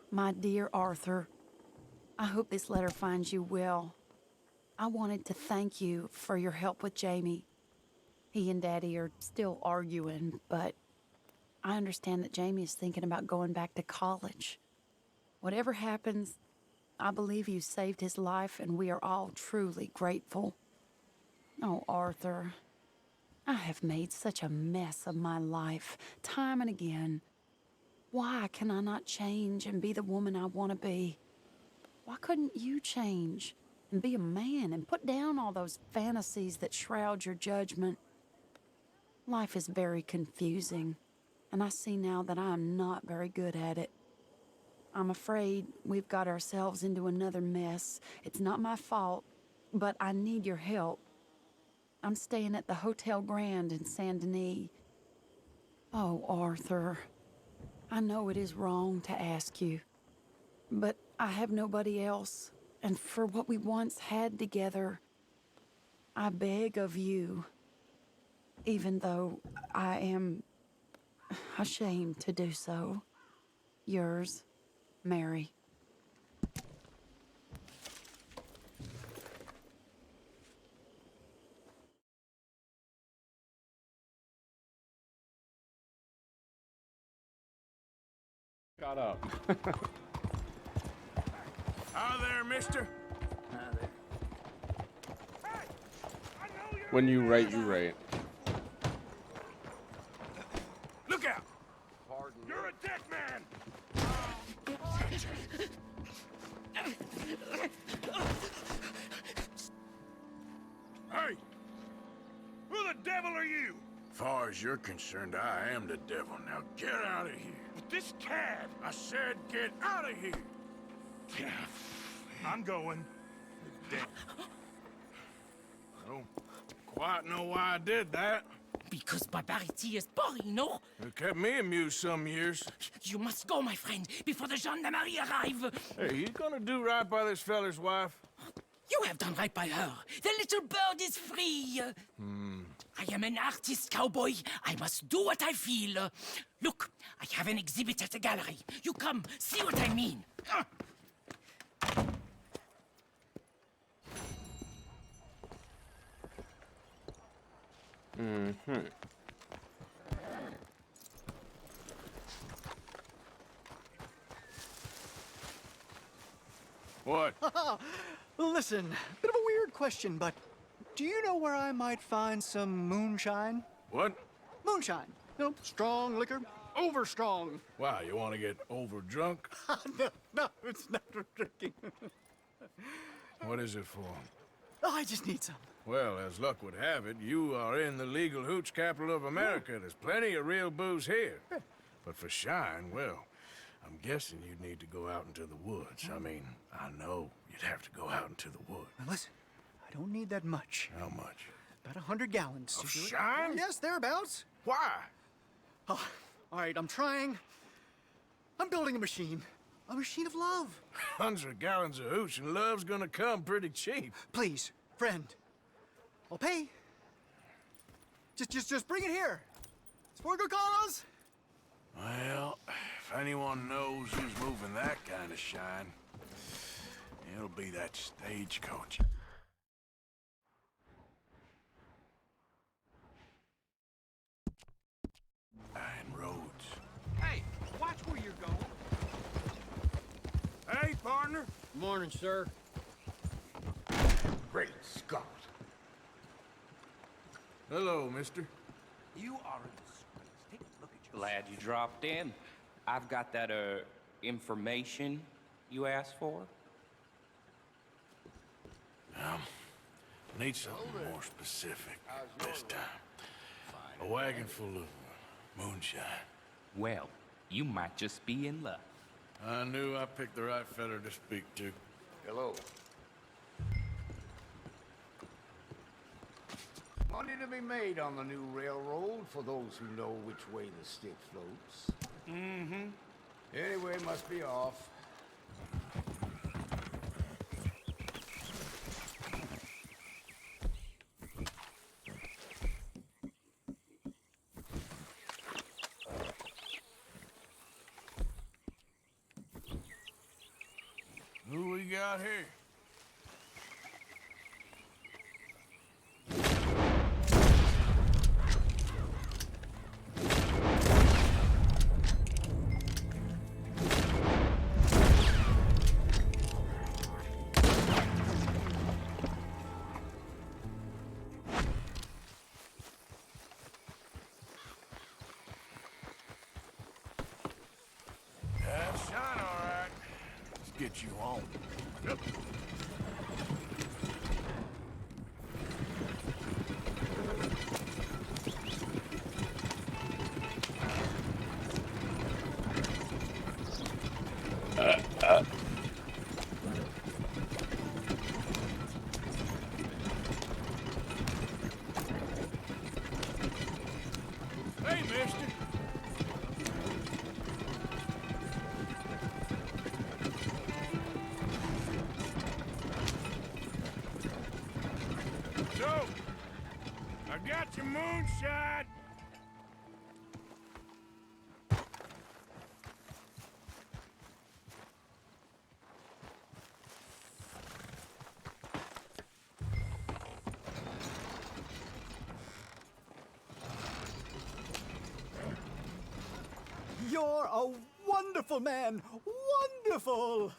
My dear Arthur, I hope this letter finds you well. I wanted to thank you for your help with Jamie. He and Daddy are still arguing, but I understand that Jamie is thinking about going back to college. Whatever happens, I believe you saved his life, and we are all truly grateful. Oh, Arthur, I have made such a mess of my life, time and again. Why can I not change and be the woman I want to be? Why couldn't you change and be a man and put down all those fantasies that shroud your judgment? Life is very confusing, and I see now that I am not very good at it. I'm afraid we've got ourselves into another mess. It's not my fault, but I need your help. I'm staying at the Hotel Grand in Saint Denis. Oh, Arthur, I know it is wrong to ask you, but I have nobody else, and for what we once had together, I beg of you, even though I am ashamed to do so. Yours, Mary. Got up. Hi there, mister. When you write, you write. Look out! Pardon. You're a dead man! Hey! Who the devil are you? Far as you're concerned, I am the devil. Now get out of here. But this cad! I said get out of here! I'm going. I don't quite know why I did that. Because barbarity is boring, no? It kept me amused some years. You must go, my friend, before the gendarmerie arrive. Hey, you gonna do right by this feller's wife? You have done right by her. The little bird is free. I am an artist, cowboy. I must do what I feel. Look, I have an exhibit at the gallery. You come, see what I mean. What? Listen, bit of a weird question, but do you know where I might find some moonshine? What? Moonshine. You know, strong liquor, over strong. Wow, you want to get over drunk? No, it's not for drinking. What is it for? Oh, I just need some. Well, as luck would have it, you are in the legal hooch capital of America. There's plenty of real booze here. But for shine, well, I'm guessing you'd need to go out into the woods. I mean, I know you'd have to go out into the woods. Now listen, I don't need that much. How much? About 100 gallons. Of to do it. shine? Yes, thereabouts. Why? Oh, all right, I'm trying. I'm building a machine. A machine of love. 100 gallons of hooch and love's gonna come pretty cheap. Please, friend. I'll pay. Just bring it here. It's for a good cause. Well, if anyone knows who's moving that kind of shine, it'll be that stagecoach. And roads. Hey, watch where you're going. Hey, partner. Morning, sir. Great Scott. Hello, mister. You are a disgrace. Take a look at Glad you dropped in. I've got that, information you asked for. Need something more specific this time. A wagon full of moonshine. Well, you might just be in luck. I knew I picked the right feller to speak to. Hello. Money to be made on the new railroad for those who know which way the stick floats. Mm-hmm. Anyway, must be off. got here? Shine all right. Let's get you home. Yep. Hey, mister. So, I got your moonshine. You're a wonderful man. Wonderful.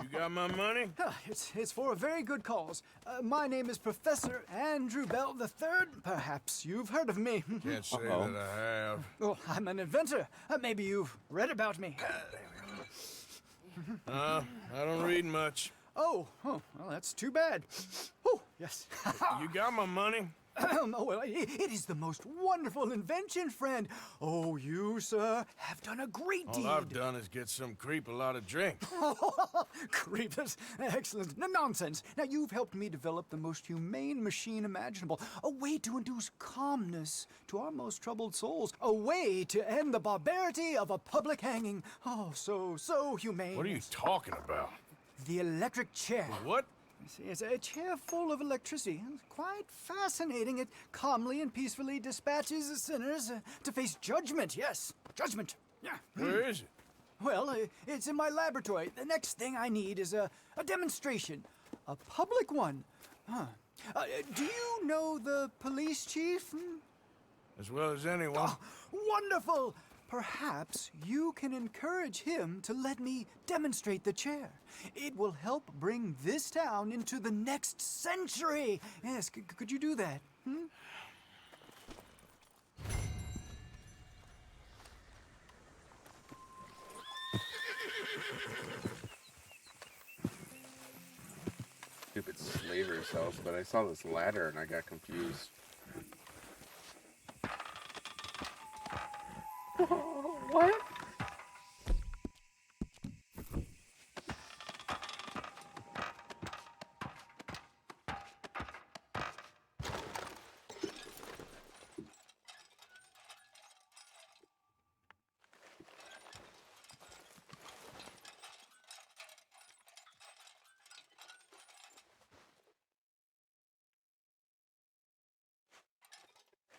You got my money? It's for a very good cause. My name is Professor Andrew Bell III. Perhaps you've heard of me. Can't say that I have. Oh, I'm an inventor. Maybe you've read about me. I don't read much. Oh, well, that's too bad. Oh, yes. You got my money? Oh, well, it is the most wonderful invention, friend. Oh, you, sir, have done a great deed. All I've done is get some creep a lot of drink. Creepers. Excellent. No, nonsense. Now, you've helped me develop the most humane machine imaginable. A way to induce calmness to our most troubled souls. A way to end the barbarity of a public hanging. Oh, so humane. What are you talking about? The electric chair. What? See, it's a chair full of electricity. It's quite fascinating. It calmly and peacefully dispatches the sinners to face judgment. Yes, judgment. Yeah. Where is it? Well, it's in my laboratory. The next thing I need is a demonstration. A public one. Huh. Do you know the police chief? As well as anyone. Oh, wonderful! Perhaps you can encourage him to let me demonstrate the chair. It will help bring this town into the next century. Yes, could you do that? Stupid slaver's house, but I saw this ladder and I got confused. What?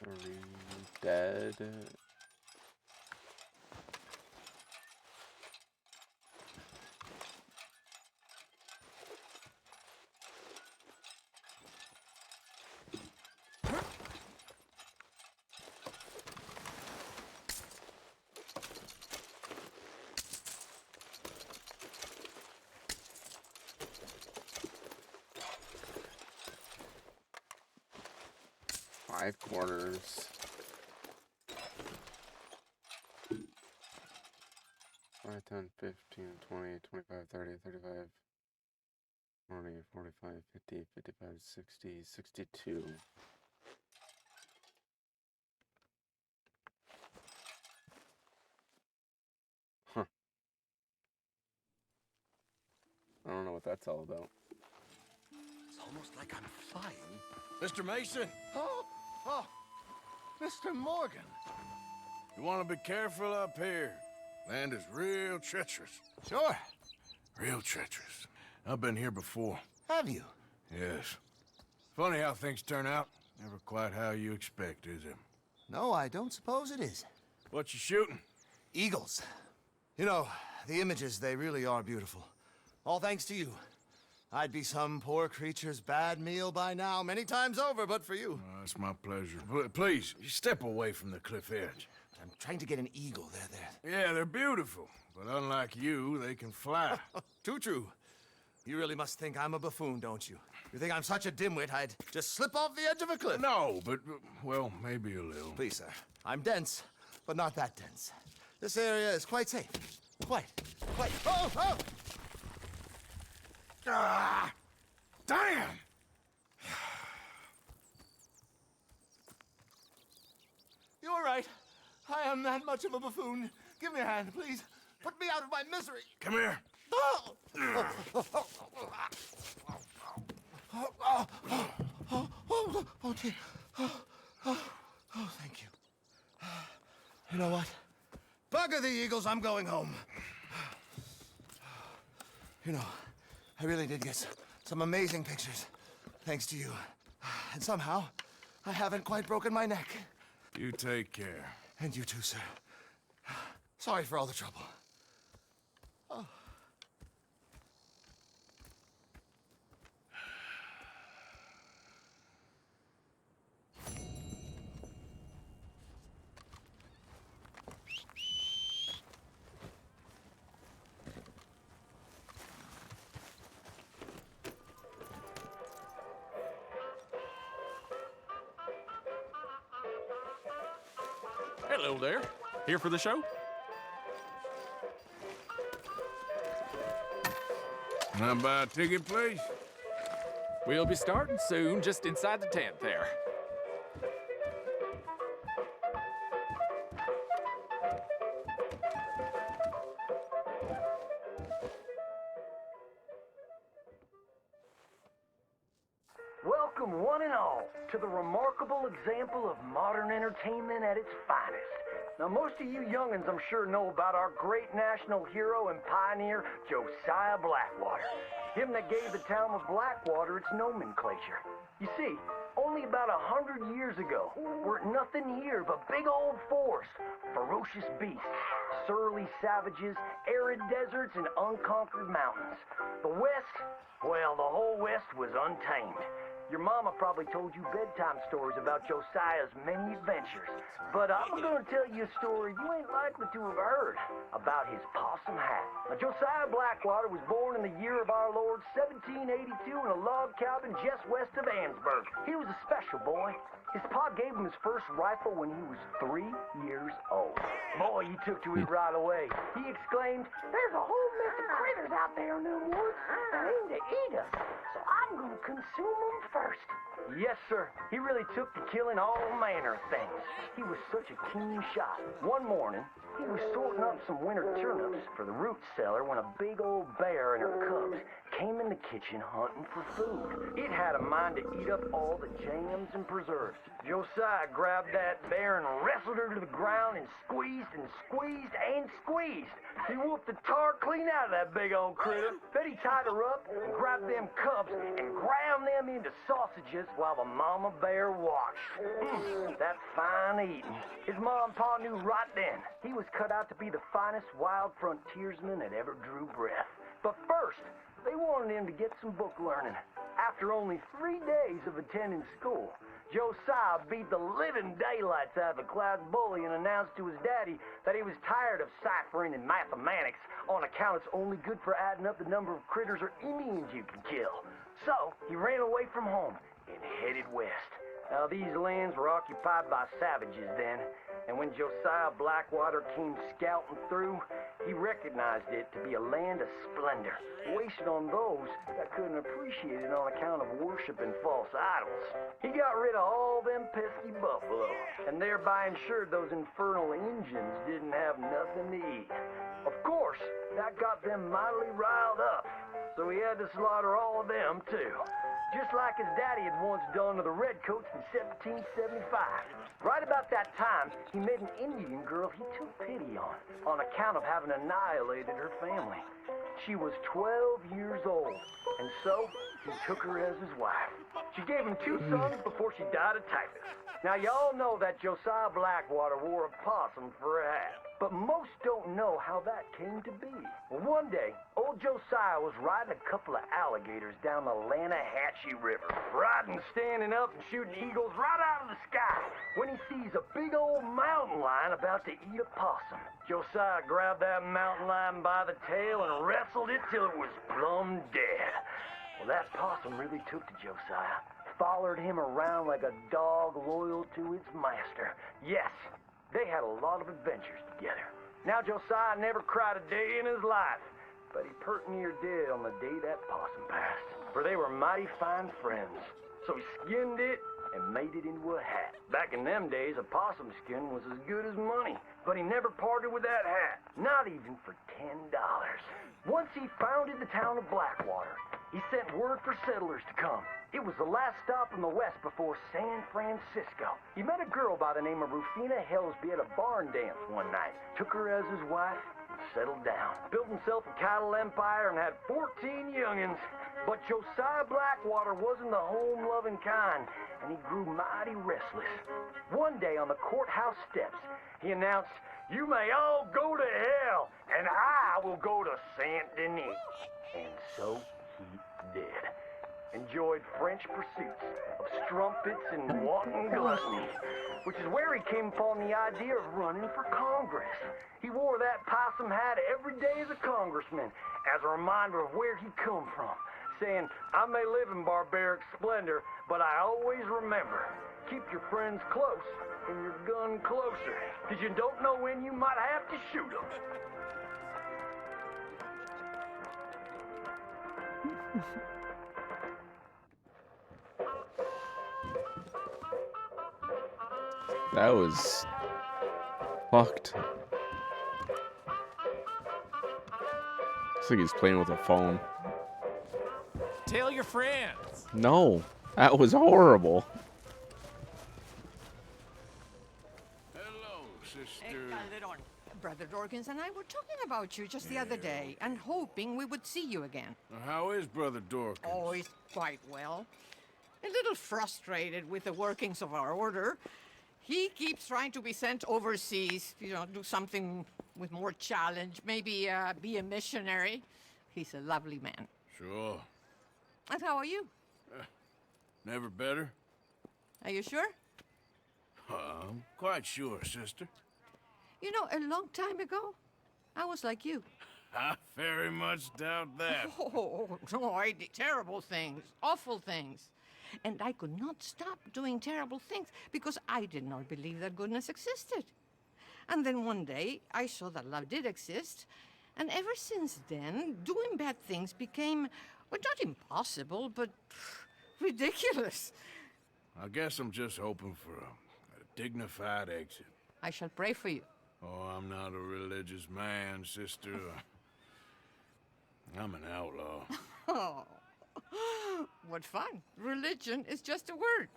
Are we dead? 5 corners. 5, 10, 15, 20, 25, 30, 35, 40, 45, 50, 55, 60, 62. Huh. I don't know what that's all about. It's almost like I'm flying. Mr. Mason, Oh, Mr. Morgan. you want to be careful up here. Land is real treacherous. Sure. Real treacherous. I've been here before. Have you? Yes. Funny how things turn out. Never quite how you expect, is it? No, I don't suppose it is. What you shooting? Eagles. You know, the images, they really are beautiful. All thanks to you. I'd be some poor creature's bad meal by now, many times over, but for you. It's my pleasure. Please, step away from the cliff edge. I'm trying to get an eagle. There. Yeah, they're beautiful, but unlike you, they can fly. Too true. You really must think I'm a buffoon, don't you? You think I'm such a dimwit I'd just slip off the edge of a cliff? No, but, well, maybe a little. Please, sir. I'm dense, but not that dense. This area is quite safe. Quite. Oh! Ah! Damn! You're right. I am that much of a buffoon. Give me a hand, please. Put me out of my misery. Come here. Oh, dear. Oh, thank you. You know what? Bugger the eagles, I'm going home. You know, I really did get some amazing pictures, thanks to you. And somehow, I haven't quite broken my neck. You take care. And you too, sir. Sorry for all the trouble. Oh. Hello there. Here for the show? Can I buy a ticket, please? We'll be starting soon, just inside the tent there. Welcome, one and all, to the remarkable example of modern entertainment at its finest. Now, most of you young'uns, I'm sure, know about our great national hero and pioneer, Josiah Blackwater. Him that gave the town of Blackwater its nomenclature. You see, only about 100 years ago, weren't nothing here but big old forests, ferocious beasts, surly savages, arid deserts, and unconquered mountains. The West, well, the whole West was untamed. Your mama probably told you bedtime stories about Josiah's many adventures. But I'm gonna tell you a story you ain't likely to have heard about his possum hat. Now, Josiah Blackwater was born in the year of our Lord 1782 in a log cabin just west of Ansburg. He was a special boy. His pa gave him his first rifle when he was 3 years old. Boy, he took to it right away. He exclaimed, "There's a whole mess of critters out there in them woods that aim to eat us, so I'm gonna consume them first." Yes, sir. He really took to killing all manner of things. He was such a keen shot. One morning, he was sorting up some winter turnips for the root cellar when a big old bear and her cubs came in the kitchen hunting for food. It had a mind to eat up all the jams and preserves. Josiah grabbed that bear and wrestled her to the ground and squeezed and squeezed and squeezed. He whooped the tar clean out of that big old critter. Then he tied her up and grabbed them cubs and ground them into sausages while the mama bear watched. That's fine eating. His mom and pa knew right then he was cut out to be the finest wild frontiersman that ever drew breath. But first, they wanted him to get some book learning. After only 3 days of attending school, Josiah beat the living daylights out of the class bully and announced to his daddy that he was tired of ciphering and mathematics on account it's only good for adding up the number of critters or Indians you can kill. So he ran away from home and headed west. Now, these lands were occupied by savages then, and when Josiah Blackwater came scouting through, he recognized it to be a land of splendor, wasted on those that couldn't appreciate it on account of worshiping false idols. He got rid of all them pesky buffalo, and thereby ensured those infernal Injuns didn't have nothing to eat. Of course, that got them mightily riled up, so he had to slaughter all of them too. Just like his daddy had once done to the Redcoats in 1775. Right about that time, he met an Indian girl he took pity on account of having annihilated her family. She was 12 years old, and so he took her as his wife. She gave him 2 sons before she died of typhus. Now, y'all know that Josiah Blackwater wore a possum for a hat. but most don't know how that came to be. Well, one day, old Josiah was riding a couple of alligators down the Lanahatchee River. Riding, standing up, and shooting eagles right out of the sky when he sees a big old mountain lion about to eat a possum. Josiah grabbed that mountain lion by the tail and wrestled it till it was plumb dead. Well, that possum really took to Josiah. Followed him around like a dog loyal to its master. Yes, they had a lot of adventures together. Now Josiah never cried a day in his life, but he pert near did on the day that possum passed. For they were mighty fine friends. So he skinned it and made it into a hat. Back in them days, a possum skin was as good as money. But he never parted with that hat, not even for $10. Once he founded the town of Blackwater, he sent word for settlers to come. It was the last stop in the west before San Francisco. He met a girl by the name of Rufina Helsby at a barn dance one night, took her as his wife, and settled down. Built himself a cattle empire and had 14 youngins. But Josiah Blackwater wasn't the home-loving kind, and he grew mighty restless. One day on the courthouse steps, he announced, "You may all go to hell, and I will go to Saint Denis." And so he did. Enjoyed French pursuits of strumpets and wanton gluttony, which is where he came upon the idea of running for Congress. He wore that possum hat every day as a congressman, as a reminder of where he come from, saying, "I may live in barbaric splendor, but I always remember, keep your friends close and your gun closer, because you don't know when you might have to shoot them." That was fucked. Looks like he's playing with a phone. Tell your friends. No, that was horrible. Hello, sister. Calderon. Brother Dorkins and I were talking about you just the other day and hoping we would see you again. How is Brother Dorkins? Oh, he's quite well. A little frustrated with the workings of our order. He keeps trying to be sent overseas, do something with more challenge, maybe be a missionary. He's a lovely man. Sure. And how are you? Never better? Are you sure? I'm quite sure, sister. You know, a long time ago, I was like you. I very much doubt that. Oh, no, I did terrible things, awful things. And I could not stop doing terrible things because I did not believe that goodness existed. And then one day, I saw that love did exist. And ever since then, doing bad things became, well, not impossible, but ridiculous. I guess I'm just hoping for a dignified exit. I shall pray for you. Oh, I'm not a religious man, sister. I'm an outlaw. Oh, what fun. Religion is just a word.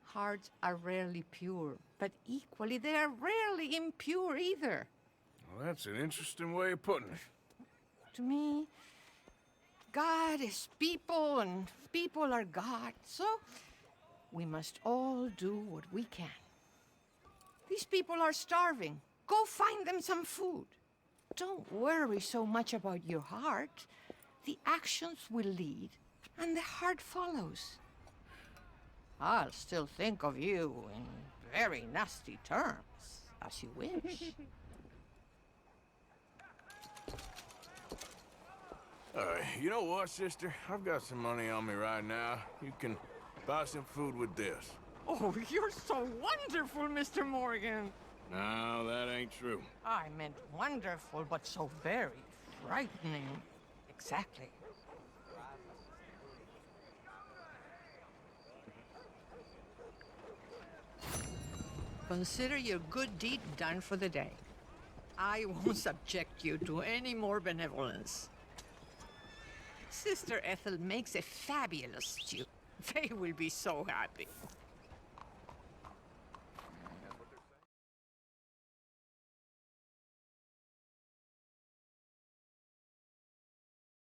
Hearts are rarely pure, but equally they are rarely impure either. Well, that's an interesting way of putting it. To me, God is people and people are God, so we must all do what we can. These people are starving. Go find them some food. Don't worry so much about your heart. The actions will lead, and the heart follows. I'll still think of you in very nasty terms, as you wish. You know what, sister? I've got some money on me right now. You can buy some food with this. Oh, you're so wonderful, Mr. Morgan. No, that ain't true. I meant wonderful, but so very frightening. Exactly. Consider your good deed done for the day. I won't subject you to any more benevolence. Sister Ethel makes a fabulous stew. They will be so happy.